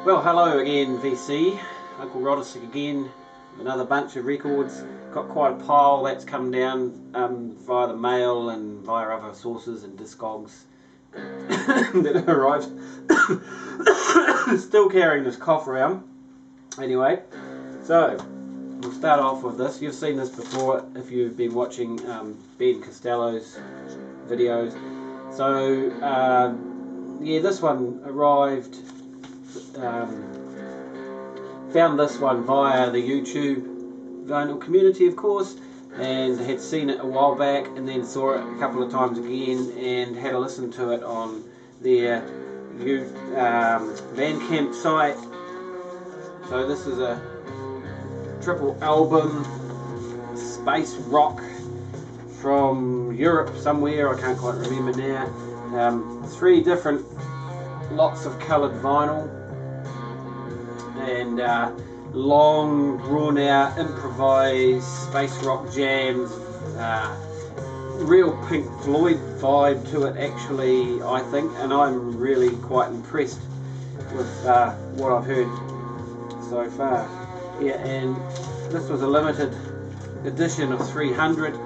Well, hello again, VC. Uncle Roddus again. Another bunch of records. Got quite a pile that's come down via the mail and via other sources and Discogs that arrived. Still carrying this cough around. Anyway, so we'll start off with this. You've seen this before if you've been watching Ben Costello's videos. So yeah, this one arrived. Found this one via the YouTube vinyl community, of course, and had seen it a while back, and then saw it a couple of times again, and had a listen to it on their Bandcamp site. So this is a triple album, space rock from Europe somewhere, I can't quite remember now. 3 different lots of coloured vinyl, and long, drawn out, improvised space rock jams, real Pink Floyd vibe to it actually, I think, and I'm really quite impressed with what I've heard so far. Yeah, and this was a limited edition of 300,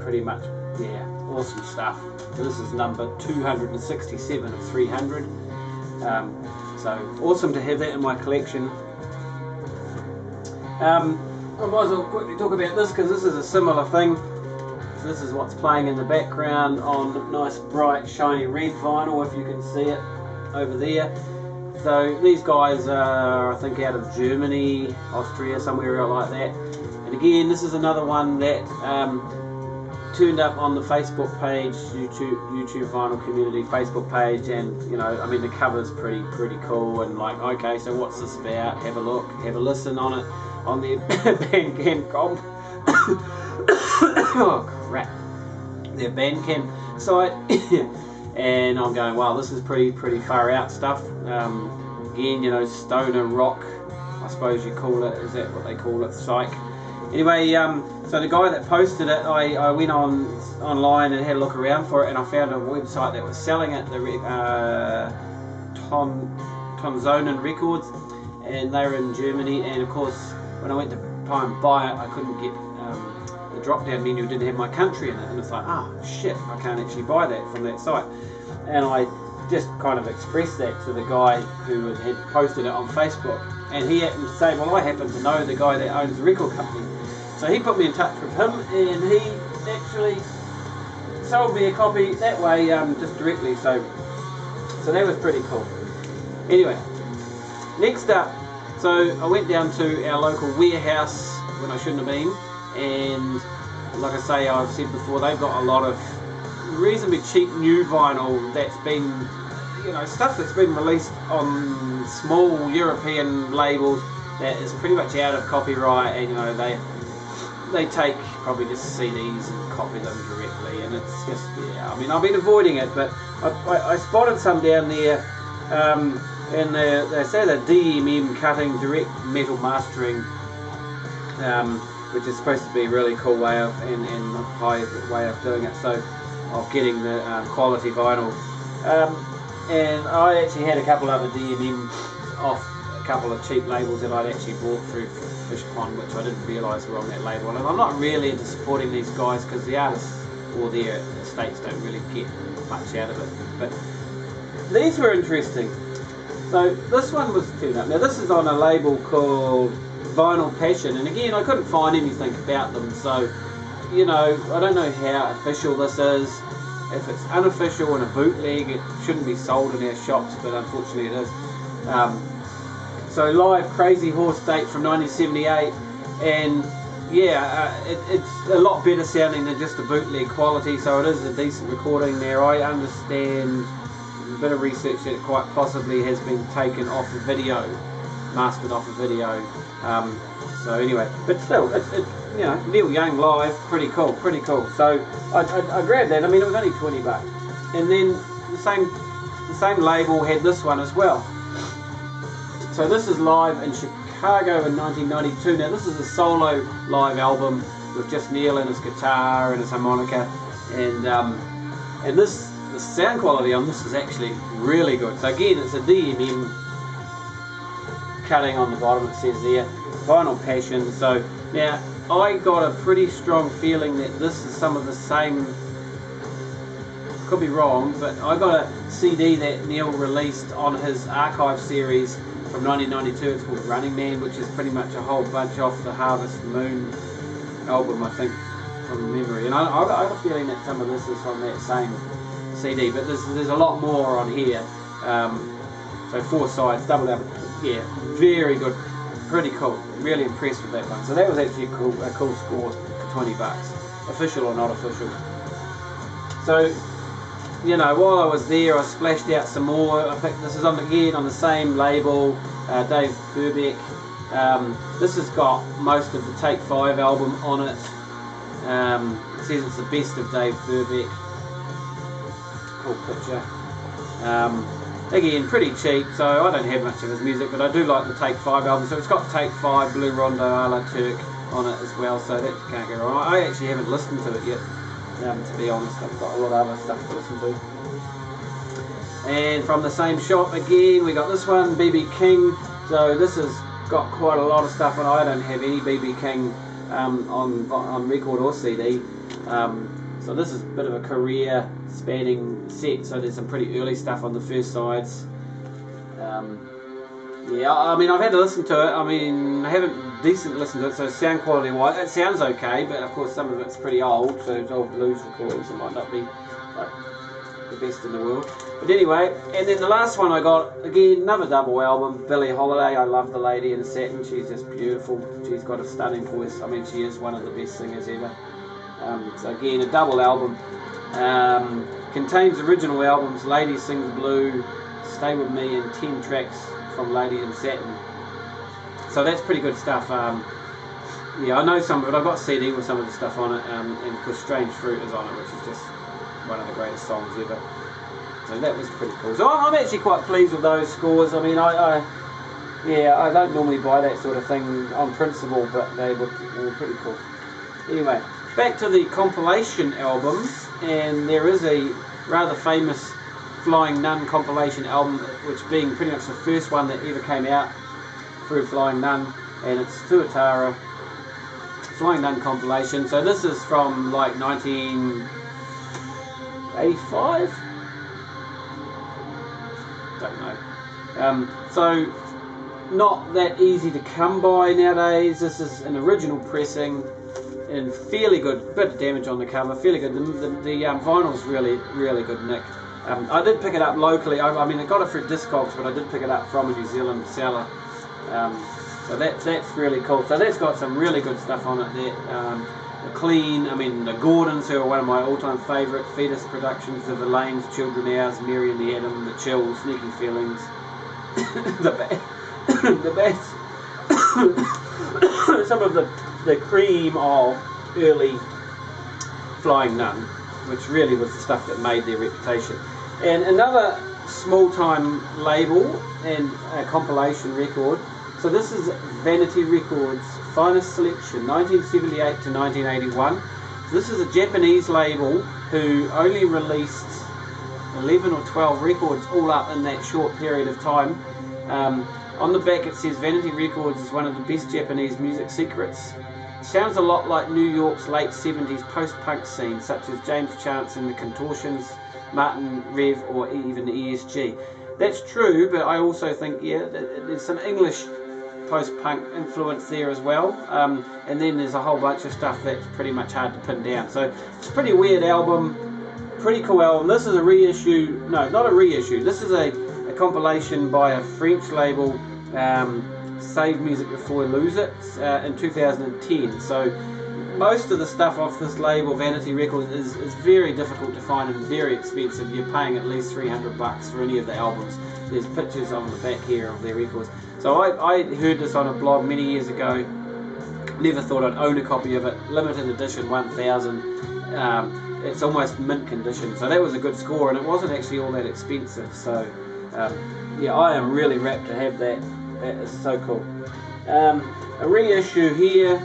pretty much, yeah, awesome stuff. So this is number 267 of 300. So awesome to have that in my collection. I might as well quickly talk about this because this is a similar thing. So this is what's playing in the background on nice bright shiny red vinyl, if you can see it over there. So these guys are, I think, out of Germany, Austria, somewhere like that. And again, this is another one that turned up on the Facebook page, YouTube vinyl community Facebook page, and you know, I mean, the cover's pretty cool, and like, okay, so what's this about? Have a look, have a listen on it on their Bandcamp comp. Oh crap, their Bandcamp site. And I'm going, wow, this is pretty far out stuff. Again, you know, stoner rock, I suppose you call it. Is that what they call it? Sike. Anyway, so the guy that posted it, I went online and had a look around for it, and I found a website that was selling it, the Vanity Records, and they were in Germany. And of course, when I went to try and buy it, I couldn't get the drop-down menu didn't have my country in it, and it's like, oh shit, I can't actually buy that from that site. And I just kind of expressed that to the guy who had posted it on Facebook, and he happened to say, well, I happen to know the guy that owns the record company. So he put me in touch with him, and he actually sold me a copy that way, just directly. So that was pretty cool. Anyway, next up, so I went down to our local warehouse when I shouldn't have been, and like I say, I've said before, they've got a lot of reasonably cheap new vinyl that's been, you know, stuff that's been released on small European labels that is pretty much out of copyright, and you know, they take probably just CDs and copy them directly, and it's just, yeah, I mean, I've been avoiding it, but I spotted some down there, and they say they're DMM cutting, direct metal mastering, which is supposed to be a really cool way of, and high way of doing it, so of getting the quality vinyl. And I actually had a couple other DMM off a couple of cheap labels that I'd actually bought through Fishpond, which I didn't realise were on that label. And I'm not really into supporting these guys because the artists or their estates don't really get much out of it. But these were interesting. So this one was Tuna. Now this is on a label called Vinyl Passion, and again, I couldn't find anything about them, so you know, I don't know how official this is. If it's unofficial and a bootleg, it shouldn't be sold in our shops, but unfortunately it is. So live Crazy Horse date from 1978, and yeah, it's a lot better sounding than just a bootleg quality, so it is a decent recording there. I understand a bit of research that it quite possibly has been taken off a video, mastered off a video. So anyway, but still, it's you know, Neil Young live, pretty cool. So I grabbed that. I mean, it was only $20, and then the same label had this one as well. So this is live in Chicago in 1992. Now this is a solo live album with just Neil and his guitar and his harmonica, and this the sound quality on this is actually really good. So again, it's a DMM cutting on the bottom, it says there, Vinyl Passion. So now I got a pretty strong feeling that this is some of the same, could be wrong, but I got a CD that Neil released on his archive series from 1992. It's called Running Man, which is pretty much a whole bunch off the Harvest Moon album, I think, from memory. And I got a feeling that some of this is from that same CD, but there's a lot more on here. So 4 sides, double album. Yeah, very good, pretty cool. Really impressed with that one. So that was actually a cool score for 20 bucks, official or not official. So, you know, while I was there, I splashed out some more. I picked, this is again on the same label, Dave Brubeck. This has got most of the Take 5 album on it. It says it's the best of Dave Brubeck. Cool picture. Again, pretty cheap, so I don't have much of his music, but I do like the Take 5 album. So it's got Take 5, Blue Rondo, a la Turk on it as well, so that can't go wrong. I actually haven't listened to it yet, to be honest. I've got a lot of other stuff to listen to. And from the same shop again, we got this one, BB King. So this has got quite a lot of stuff, and I don't have any BB King on record or CD. So this is a bit of a career spanning set, so there's some pretty early stuff on the first sides. Yeah, I mean, I've had to listen to it. I mean, I haven't decently listened to it, so sound quality wise, it sounds okay, but of course some of it's pretty old, so it's old blues recordings, it might not be like the best in the world. But anyway, and then the last one I got, again, another double album, Billie Holiday. I love the lady in satin, she's just beautiful. She's got a stunning voice. I mean, she is one of the best singers ever. So again, a double album. Contains original albums, Lady Sings Blue, Stay With Me, and 10 tracks from Lady in Satin. So that's pretty good stuff. Yeah, I know some of it. I've got CD with some of the stuff on it, and of course Strange Fruit is on it, which is just one of the greatest songs ever. So that was pretty cool. So I'm actually quite pleased with those scores. I mean, yeah, I don't normally buy that sort of thing on principle, but they were pretty cool. Anyway, back to the compilation albums, and there is a rather famous Flying Nun compilation album, which being pretty much the first one that ever came out through Flying Nun, and it's Tuatara Flying Nun compilation. So this is from like 1985? Don't know. So not that easy to come by nowadays. This is an original pressing and fairly good, bit of damage on the cover, fairly good. The vinyl's really good nick. I did pick it up locally. I mean, I got it through Discogs, but I did pick it up from a New Zealand seller. So that's really cool. So that's got some really good stuff on it there. The Clean, I mean, the Gordons, who are one of my all-time favourite Fetus productions, the Lanes, Children Hours, Mary and the Atom, The Chill, Sneaky Feelings, the Bats, some of the cream of early Flying Nun, which really was the stuff that made their reputation. And another small-time label and a compilation record. So this is Vanity Records' Finest Selection, 1978 to 1981. So this is a Japanese label who only released 11 or 12 records all up in that short period of time. On the back it says Vanity Records is one of the best Japanese music secrets. It sounds a lot like New York's late 70s post-punk scene, such as James Chance and the Contortions, Martin Rev, or even the ESG. That's true, but I also think, yeah, there's some English post-punk influence there as well, and then there's a whole bunch of stuff that's pretty much hard to pin down. So it's a pretty weird album, pretty cool album. This is a reissue, no, not a reissue, this is a compilation by a French label, Save Music Before We Lose It, in 2010. So most of the stuff off this label, Vanity Records, is very difficult to find and very expensive. You're paying at least $300 for any of the albums. There's pictures on the back here of their records. So I heard this on a blog many years ago, never thought I'd own a copy of it, limited edition 1000, it's almost mint condition, so that was a good score, and it wasn't actually all that expensive. So yeah, I am really rapt to have that. That is so cool. A reissue here,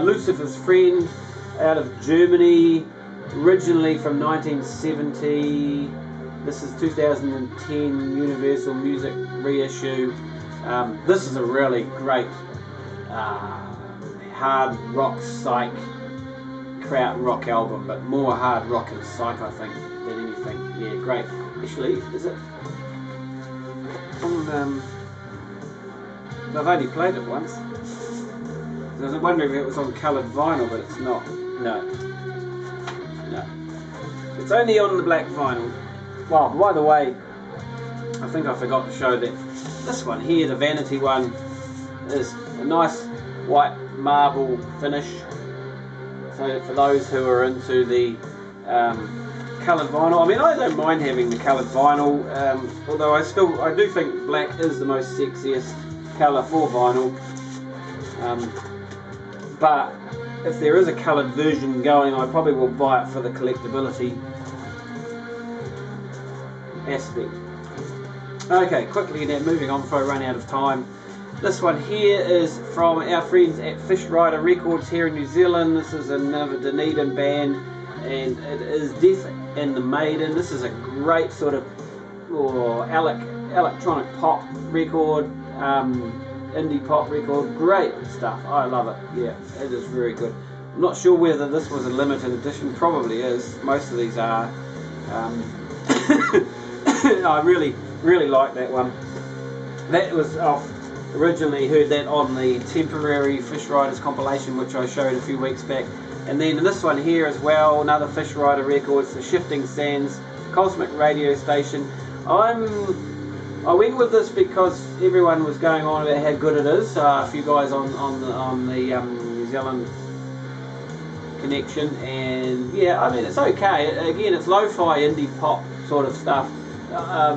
Lucifer's Friend out of Germany, originally from 1970. This is 2010 Universal Music reissue. This is a really great hard rock Sike kraut rock album, but more hard rock and Sike, I think, than anything. Yeah, great. Actually, is it? I've only played it once. I was wondering if it was on coloured vinyl, but it's not. No. It's only on the black vinyl. Well, by the way, I think I forgot to show that this one here, the Vanity one, is a nice white marble finish. So for those who are into the coloured vinyl, I mean, I don't mind having the coloured vinyl, although I do think black is the most sexiest colour for vinyl. But if there is a coloured version going, I probably will buy it for the collectability aspect. Okay, quickly then, moving on before I run out of time. This one here is from our friends at Fish Rider Records here in New Zealand. This is another Dunedin band, and it is Death and the Maiden. This is a great sort of electronic pop record, indie pop record. Great stuff. I love it. Yeah, it is very good. I'm not sure whether this was a limited edition. Probably is. Most of these are. I really like that one. That was off. Originally heard that on the temporary Fish Riders compilation, which I showed a few weeks back. And then this one here as well, another Fish Rider Records, the Shifting Sands Cosmic Radio Station. I went with this because everyone was going on about how good it is. A few guys on the New Zealand connection, and yeah, I mean, it's okay. Again, it's lo-fi indie pop sort of stuff,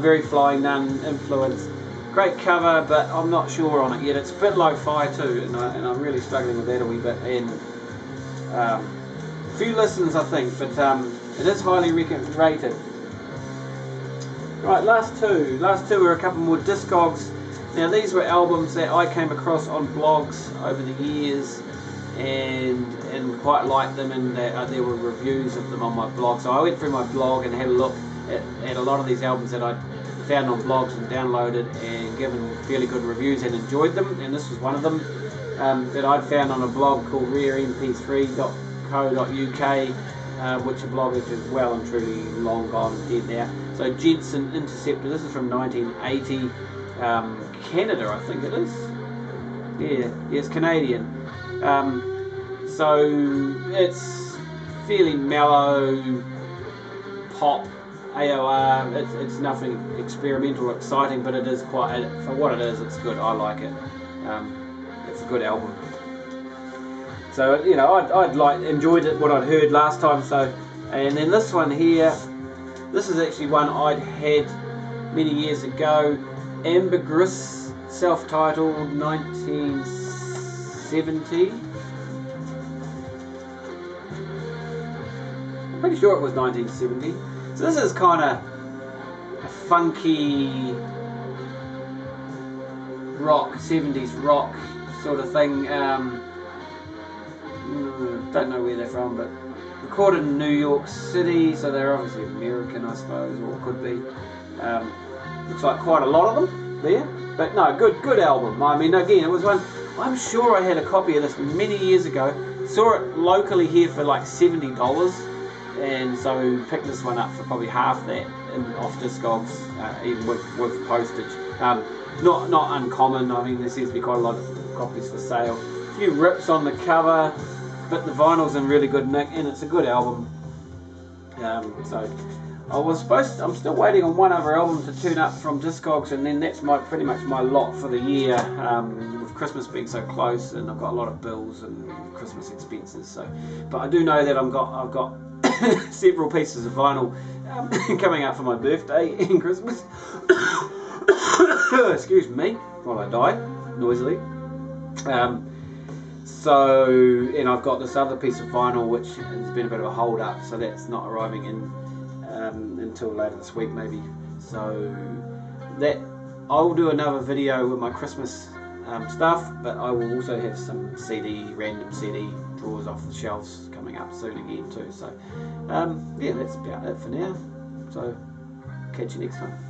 very Flying Nun influence. Great cover, but I'm not sure on it yet. It's a bit lo-fi too, and I'm really struggling with that a wee bit. And a few listens, I think, but it is highly rated. Right, last two are a couple more Discogs. Now these were albums that I came across on blogs over the years, and quite liked them, and there were reviews of them on my blog. So I went through my blog and had a look at a lot of these albums that I found on blogs and downloaded and given fairly good reviews and enjoyed them, and this was one of them that I'd found on a blog called raremp3.co.uk, which a blog which is well and truly long gone dead now. So Jensen Interceptor, this is from 1980, Canada I think it is. Yeah, it's Canadian. So it's fairly mellow pop AOR. It's nothing experimental or exciting, but it is quite, for what it is, it's good. I like it. It's a good album. So you know, I'd enjoyed it what I'd heard last time. So, and then this one here, this is actually one I'd had many years ago. Ambergris, self-titled, 1970. I'm pretty sure it was 1970. So this is kind of a funky rock, 70s rock sort of thing. Don't know where they're from, but recorded in New York City, so they're obviously American, I suppose, or could be. Looks like quite a lot of them there, but no, good album. I mean, again, it was one. I'm sure I had a copy of this many years ago. Saw it locally here for like $70. And so picked this one up for probably half that off Discogs, even with postage. Not uncommon. I mean, there seems to be quite a lot of copies for sale. A few rips on the cover, but the vinyl's in really good nick, and it's a good album. So I'm still waiting on one other album to tune up from Discogs, and then that's pretty much my lot for the year. With Christmas being so close, and I've got a lot of bills and Christmas expenses. So, but I do know that I've got several pieces of vinyl coming up for my birthday and Christmas. Excuse me while I die noisily. So, and I've got this other piece of vinyl which has been a bit of a hold up, so that's not arriving in until later this week maybe. So that I'll do another video with my Christmas stuff, but I will also have some random CD drawers off the shelves coming up soon again too. So yeah, that's about it for now. So catch you next time.